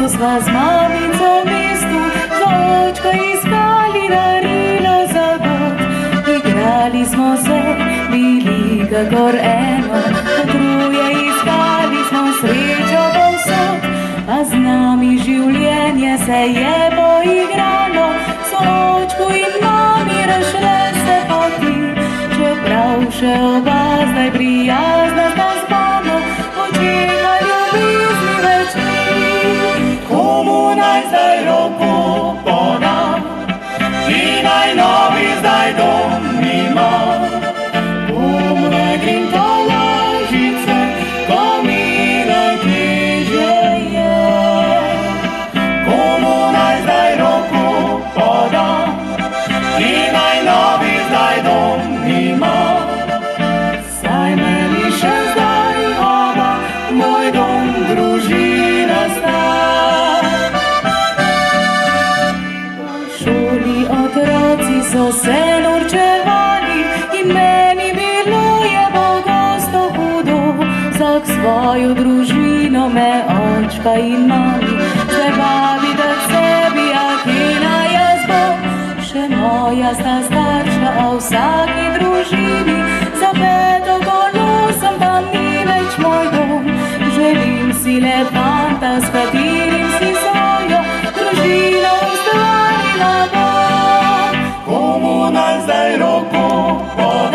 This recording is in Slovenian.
sva z mamico v mestu za očko iskali darilo za god. Igrali smo se, bili kakor eno, potruje iskali smo srečo povsod. A z nami življenje se je poigralo, so očku in mami razšle se poti. Čeprav še oba zdaj prijazna sta z mano, očeka ljubezni več ni. Komu naj zdaj roko podam, ki naj novi zdaj dom ima? Komu naj grem tolažice, ko mi najtežje je? Komu naj zdaj roko podam, ki naj novi zdaj dom ima? Saj meni še zdaj oba moj dom, družina sta. V šoli otroci so se norčevali in meni bilo je pogosto hudo. Vsak svojo družino me očka in mami zdaj vabita k sebi, a kje naj jaz bom? Še moja sta starša, a v vsaki družini za peto kolo sem pa ni več moj dom. Želim si le fanta, s katerim si svojo družino ustvarila bom. Komu naj zdaj roko podam?